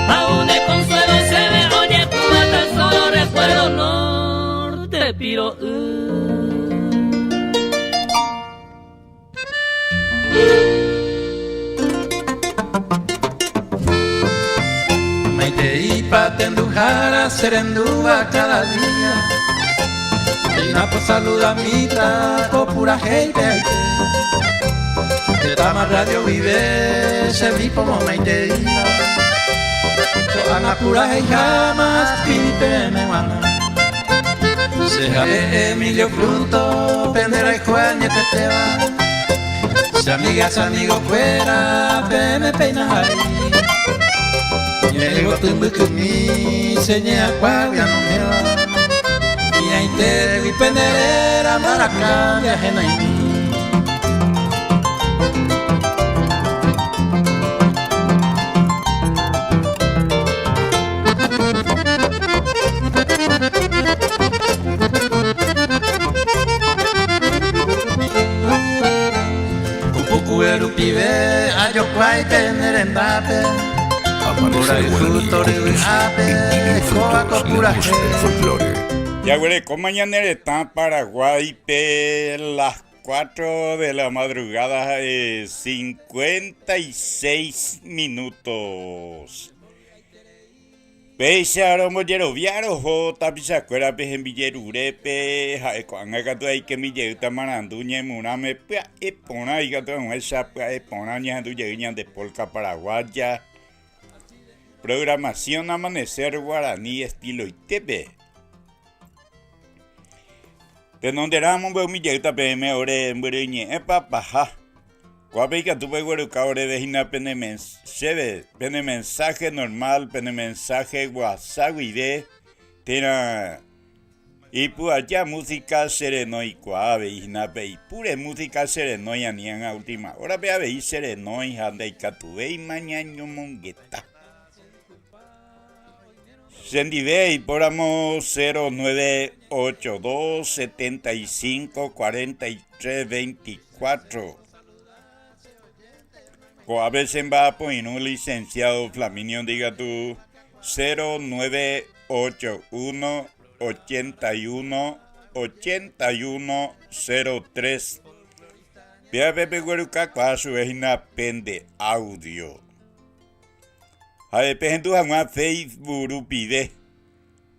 Aún de consuelo se ve oye como tan solo recuerdo no te piro. Maiteipa tendujara serendúa cada día. Reina por saludamita, por pura gente. De Tama Radio vive, se vi como Maiteipa. Ana pura y jamás pipe me wana. Se jale Emilio Fruto, pendera y Juan y te va. Si amigas, amigos fuera, me peinas ahí. Llego tumbe con mi seña cuavia no me va. Y ahí te vi pendera, maracá, viajena y mí. Cuero pibe, ayo cuay tener en dape. Amanecer guaraní, Ya huele con mañanera está en Paraguay, las 4 de la madrugada, 56 minutos. Pese a los molleros viaros, tapisa cuera pe en Villerurepe, jaecoanga gato hay que mi lleguta maranduña y muname, pea epona y gato en esa pea epona ña tu lleguña de polca paraguaya. Programación Amanecer Guaraní estilo ITV. De donde éramos veo mi lleguta PM ore en bureñe, epa paja. Guapica tu peguero caore vejina pene mensaje normal, pene mensaje WhatsApp y de tena y pu allá música sereno y cuave y nape y pure música sereno y anian a última hora pe ave y sereno y anda y catube y mañana mongueta. Sendive y poramos 0982 75 43 24. O a veces va a poner un licenciado Flaminio, diga tú 0981 81 81 03. Vea Pepe Gueruca, su vecina pende audio. Jae pejentu hangua Facebook rupide.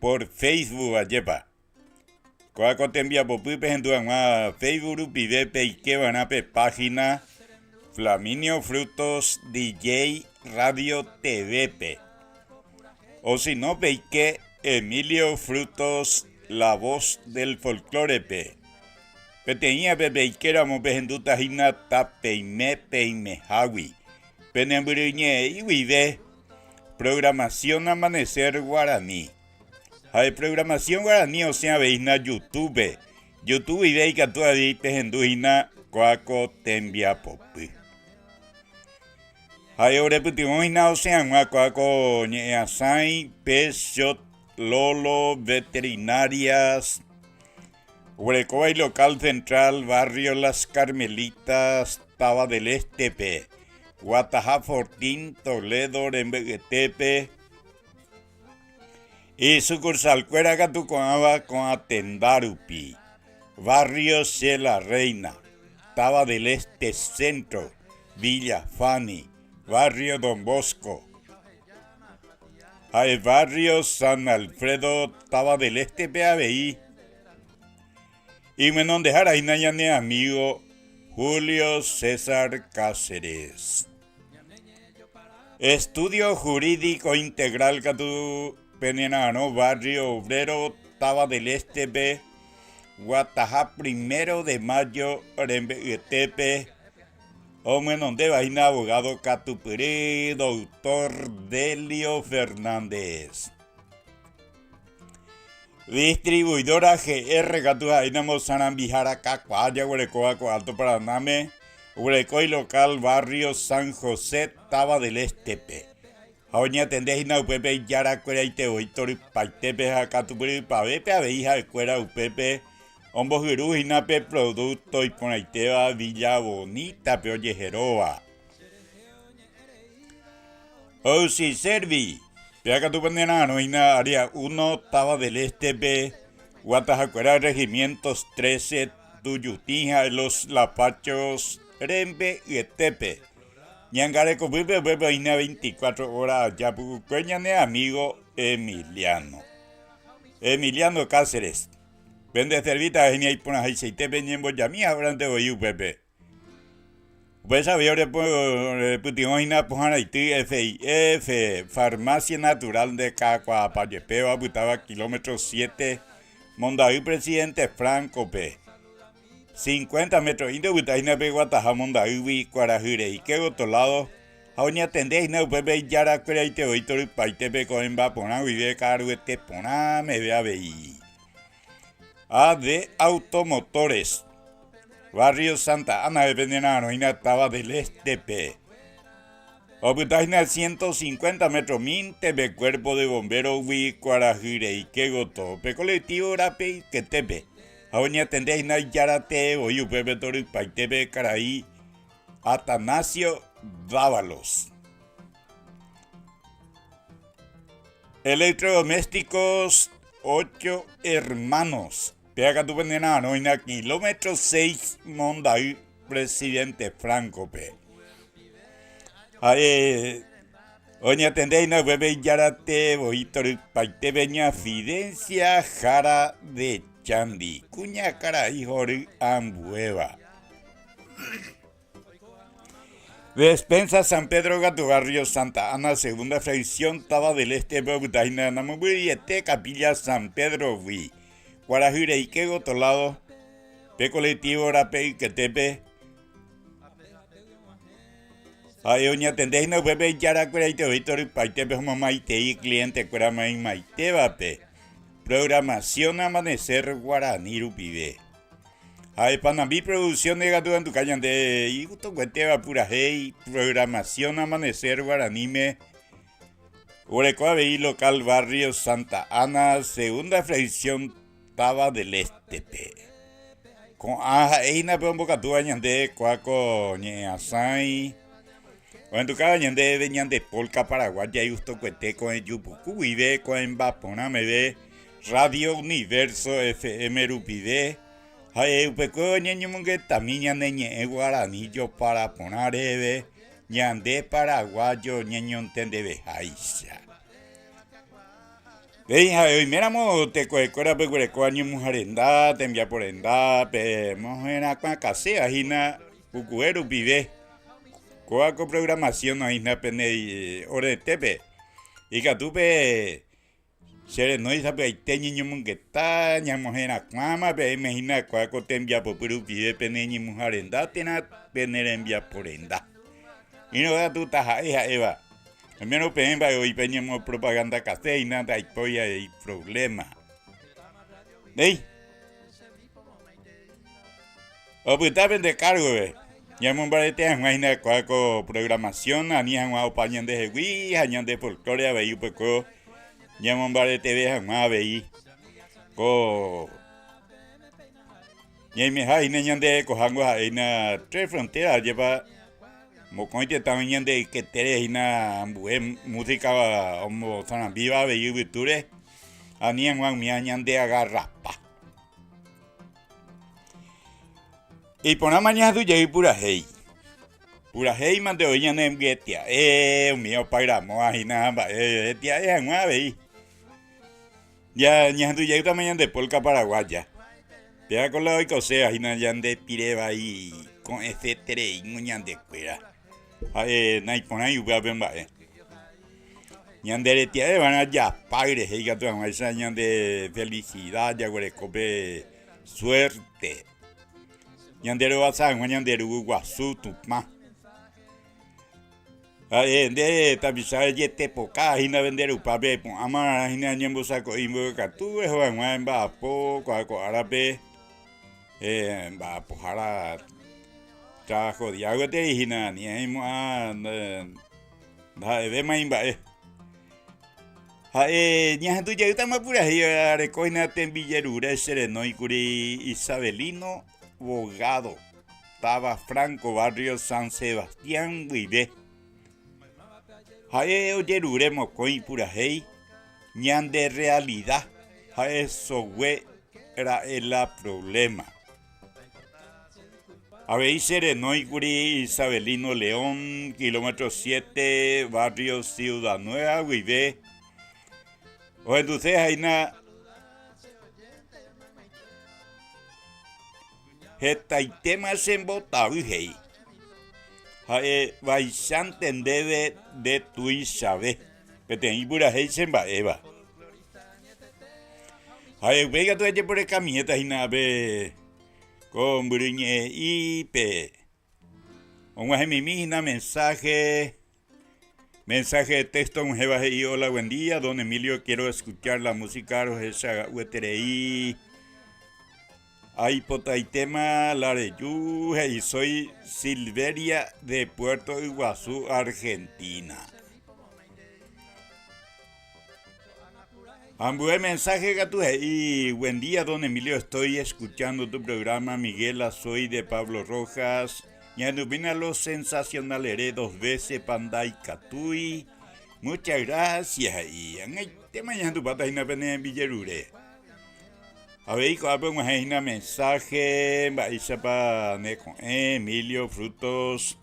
Por Facebook ayepa. Coaco te envía popui pejentu hangua Facebook rupide peike vanape página Flaminio Frutos DJ Radio TVP. O si no, peike Emilio Frutos, la voz del folclore pe. Peteña pepeikera mo pejenduta hina ta peime hawi. Penemburiñe y vive. Programación Amanecer Guaraní. Hay programación guaraní, o sea, veis na YouTube. YouTube y veis que todavía pejenduina coaco tembia popi. Hay ahora putimos na o sea, coaco ñeasai, peshot, lolo, veterinarias. Huecoa y local central, barrio Las Carmelitas, Taba del Estepe. Guatajá Fortín, Toledo, Rembeguetepe. Y sucursal Cuera Catucoaba con Atendarupi. Barrio La Reina. Taba del Este Centro. Villa Fani. Barrio Don Bosco. Hay barrio San Alfredo, Taba del Este PABI. Y me non dejar ahí mi amigo Julio César Cáceres. Estudio Jurídico Integral Catu Penenano, Barrio Obrero, Taba del Este B, Guatajá 1 de Mayo, Rembeguetepe. Hombre, donde va a abogado Catupiri, doctor Delio Fernández. Distribuidora GR Catujaina Sanambijara Cacuaya, Huerecoaco Alto Paraname, Huerecoy local Barrio San José, Taba del Estepe. Jaoña tendejina Upepe Yara Cuera y Teoitori Paitepe Jacatupiri Pavepe Aveija de Cuera Upepe. Ombo Jirujina pe producto y Ponaiteba Villa Bonita pe Ollejeroa. Osi Servi. Peaca tu pendenano ina área 1 Taba del Este pe. Guatajacuera Regimientos 13 Tuyutija Los Lapachos Rembe y Etepe. Ñangare Copipe Pepe ina 24 horas ya pucueñane amigo Emiliano. Emiliano Cáceres. Vende servita genia y pone ahí seite pendiendo ya mía ahora te voy Pepe. Pues a ver putimos ina pojana y FIF Farmacia Natural de Cacua Payepeo abutaba kilómetro 7 Mondaví Presidente Franco P. 50 metros inde butaina pe Guataja Mondaví Cuarajire y que otro lado Jaoña tendéis na Pepe Yara Cuera y te voy todo Paitepe con va pona vive caruete pona me vea veí. AD Automotores. Barrio Santa Ana de Pendenano, Taba del Este P. Obutaina 150 metros minte de cuerpo de bombero Cuarajire y que goto. Pe colectivo rape que tepe. Jaoña tendéis na Yarate, Oyu Pepe Toro y Paitepe Caraí. Atanasio Dávalos. Electrodomésticos 8 hermanos. Pega tu pendenano en kilómetro 6 Mondaví Presidente Franco P. Oña tendéis na bebé yarate boitor paite beña Fidencia Jara de Chandi. Cuña cara hijo ambueva. Despensa San Pedro Gato Barrio Santa Ana, segunda fracción Taba del Este Bogutaina Namuburiete Capilla San Pedro Vi. Guarajire y que otro lado, pe colectivo rape y que tepe. Ay, oña tendéis no pepe yara cuera y te oítor paitepe como maite y cliente cuera maite vape. Programación Amanecer Guaraní Rupibe. Ay, Panamí producción de gato en tu caña de y gusto cueteva pura hey. Programación Amanecer Guaraní me. Urecoa veí local Barrio Santa Ana, segunda fracción Taba del Este P. Con eina pe bocatua ñande cuaco ñeasai. O en tu cara ñande veñan de Polca Paraguay ya justo cuete con el Yupucu vive con Vapona me ve Radio Universo FM Rupide. Hay upeco ñeño mongue tamiña neñe guaranillo para poner eve. ñande paraguayo ñeñonten de bejaisa. Deja hoy miramos te coecora pecureco año mujerenda, te envía por enda, pe mojena con casea, hina, cucuero vive. Coa con programación no hina pene ore tepe. Y catupe Sere no isa pe ite niño mungeta, ñamojena cuama, pe imagina coa con te envía por vive pene ni mujerenda, tena pene envía por enda. Y no da tu taja eva. Al menos pemba hoy peñemos propaganda caseina, da polla y problema. ¿Ey? O pues está de cargo, ya me barete a una cuaco programación, a ni a una opañan de jewi, a de folclore a veí poco, ya me barete de a una veí. Co ya me hay niñan de cojango a una tres fronteras lleva. Mocoite también de que terejina música como son viva de YouTube anian wan miañan de agarrapa y por la mañana tú llegas pura hey mande oían en getia mío pairamo ajina ba getia es nueve ya tú llegas también de polka paraguaya pega con la hoy cosea ajina ya de pireba y con ese tere y muñan de cuera naipona yuga bemba ñandere tie van allá padres y gato esa ñande felicidad ya cope suerte ñandere vas a ñandere guasu tupma de tabisa yete poca hina vender upabe amara hina ñembo saco imbo catu es van va poco árabe va pojara trabajo de agua te hina ni hay más de más imba ni a tu llega más pura y recoina ten villerura sereno y curi Isabelino Bogado estaba Franco barrio San Sebastián vive oyerure mocoy pura hey ñan de realidad eso era el problema. Habéis sereno y curi Isabelino León, kilómetro 7, barrio Ciudad Nueva, vive. O entonces hay una esta y temas en botado y vais a entender de tu Isabel. Que te ibura hey se va Eva. Venga tú por el camieta y nave. Con Bruñe y P. Vamos a mi mensaje de texto, un jebaje y hola, buen día, don Emilio, quiero escuchar la música esa UTRI. Ay, potaitema, la de Yuje, y soy Silveria de Puerto Iguazú, Argentina. Ambue mensaje gatuje y buen día don Emilio, estoy escuchando tu programa Miguela, soy de Pablo Rojas, ñanubina los sensacionales 2 veces Panday Catui, muchas gracias y en el tema ya tu pata ina pene en Villerure. A ver, con una mensaje, va para Emilio Frutos,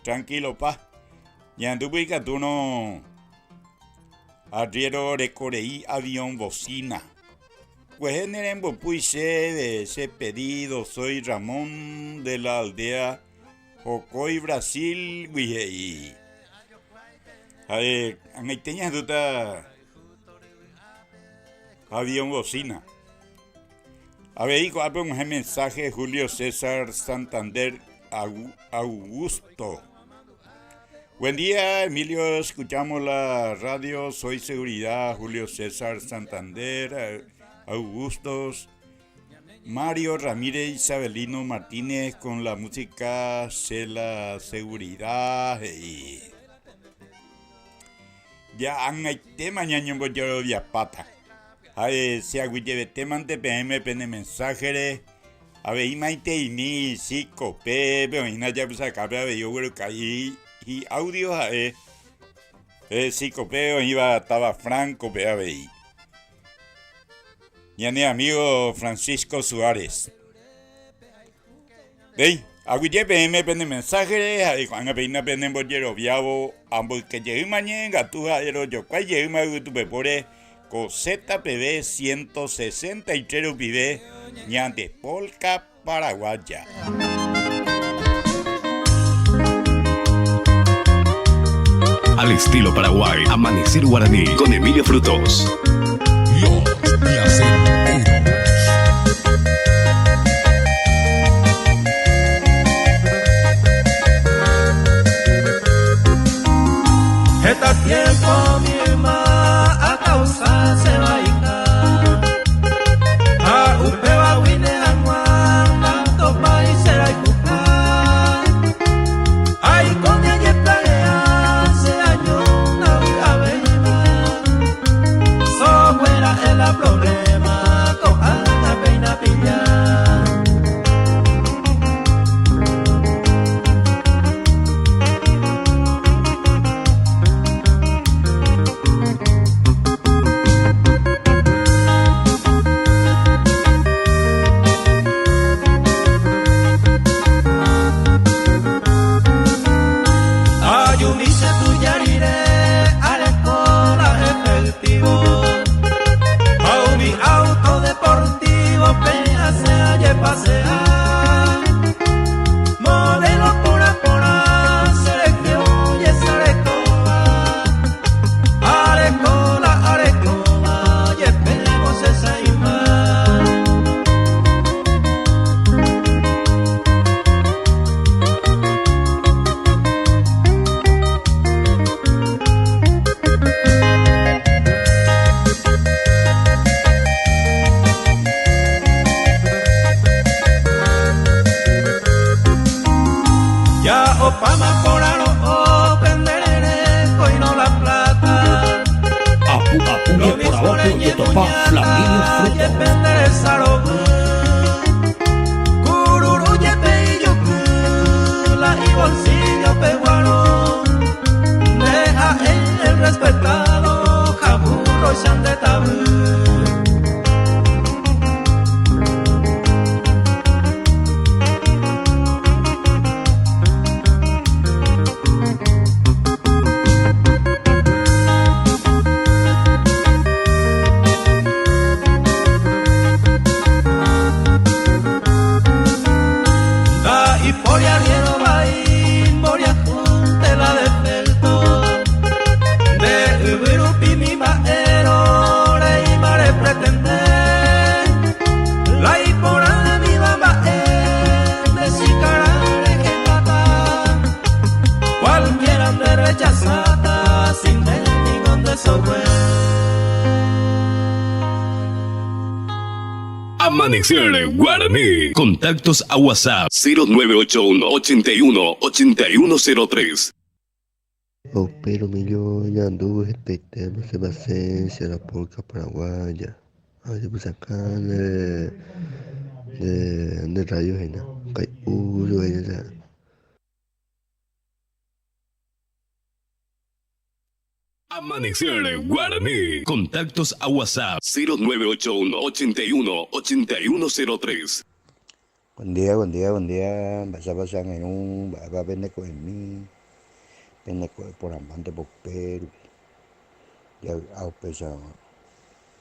tranquilo pa, ya tu pica tú no. Arriero de Coreí avión bocina. Pues en el puise de ese pedido soy Ramón de la aldea Jocoy, Brasil, Guijei. A ver, en el teñas duda avión bocina. A ver, con un mensaje Julio César Santander Augusto. Buen día, Emilio, escuchamos la radio, soy Seguridad, Julio César Santander, Augustos, Mario Ramírez Isabelino Martínez con la música Cela Seguridad y ya han hay tema ñaño yo de pata. Se agüille tema ante PM pene mensaje a ver maite y ni psico pero ina ya pues acá a ver yo creo que ahí y audio psicopeo estaba Franco PABI. Y mi amigo Francisco Suárez. Aguille PM pende mensaje, ahí cuando peina pende bollero viavo, ambos que llegue mañana, gatuja de los yo cual llegue más tu pepore, con ZPB 163 pide, ñante polka paraguaya. Al estilo Paraguay, Amanecer Guaraní con Emilio Frutos. Los Placenteros. Está tiempo mi hermana a causa se va a ir a un peba wine a Juan tanto país será y cuca ay con ella hace años una vida bella so fuera es la problema con Ana peina pilla. Pasear, modelo pura, selección y esa arecola, y esperemos esa imagen. Opama por aro, penderere, coino la plata. Apuña por abajo y topa Flaminio Frutos. Y pendere sarobu, cururu y peyuku, la y bolsillo peguaro. Deja el respetado, jaburro y chan de tabú. Amanecer Guaraní. Contactos a WhatsApp 0981 81 8103. Oh, pero yo ya anduve respetando esa paciencia la polca paraguaya. Ahora pues acá de radio ajena. Hay uno allá. Amanecer Guaraní. Contactos a WhatsApp 0981 81 8103. Buen día. Vas a pasar en un. Va a vender con mí. Vender por amante por Perú. Ya ha pesado.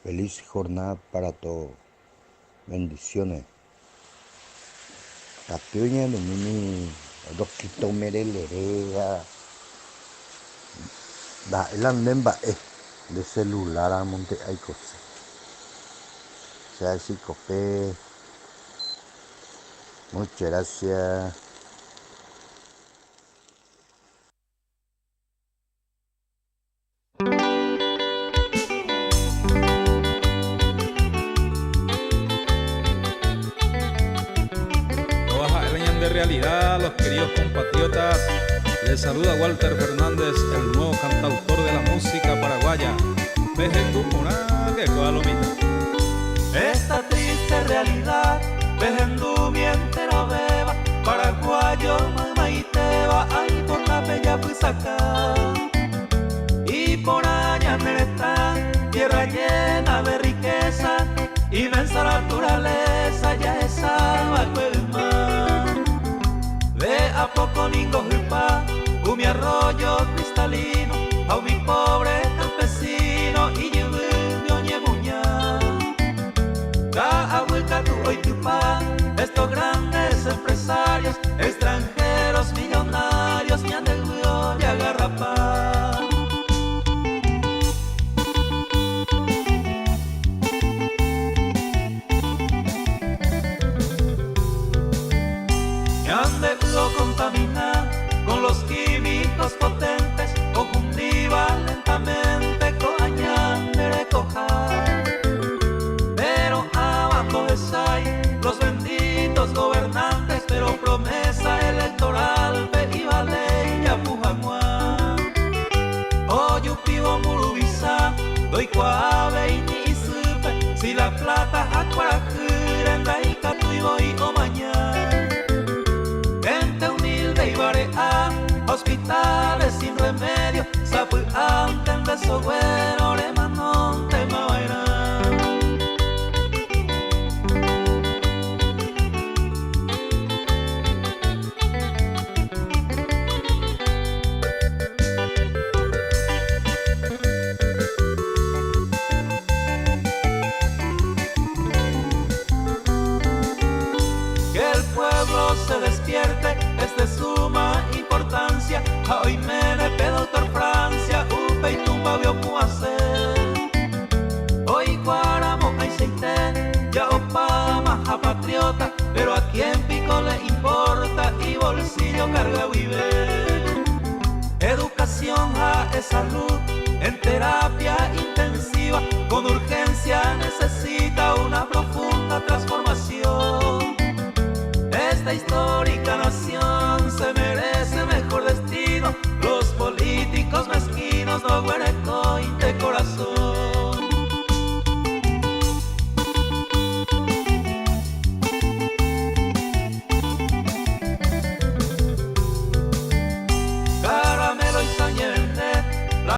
Feliz jornada para todos. Bendiciones. La piña de mí. Dos quitos merelerea. Da el andén va de celular a monte hay cosas. O sea, si copé. Muchas gracias. No baja el año de realidad, los queridos compatriotas. Les saluda Walter Fernández, el nuevo cantautor de la música paraguaya. Vejen tu mona que coalomita. Esta triste realidad, vejen tu miente no beba, paraguayo mamá y te va ay por la bella pusaca. Y por allá está tierra llena de riqueza, inmensa naturaleza, ya esa bajo el mar. ningo jupa, mi arroyo cristalino, a mi pobre campesino y llevo ñebuña. Da vuelta tu hoy tu pan, estos grandes empresarios, extranjeros millonarios, me han de y agarrapar. Me han de contaminar con los químicos potentes, conjuntiva lentamente con añandere cojar. Pero abajo hay los benditos gobernantes, pero promesa electoral pe iba ley ya pujamua. Oh, yo pivo murubisa, doy cuave y ni supe, si la plata acuarajir en la ica tu y voy o mañana. Gente humilde y barea, hospitales sin remedio, sapu anten de so bueno, le manon te mawaira. Que el pueblo se despierte, es de suma importancia. Hoy me le pedo doctor Francia, upe y tumba vio hacer. Hoy guaramo hay seite, ya opama a patriota, pero a quien pico le importa y bolsillo carga vive. Educación es salud, en terapia intensiva, con urgencia necesita una profunda transformación. Esta historia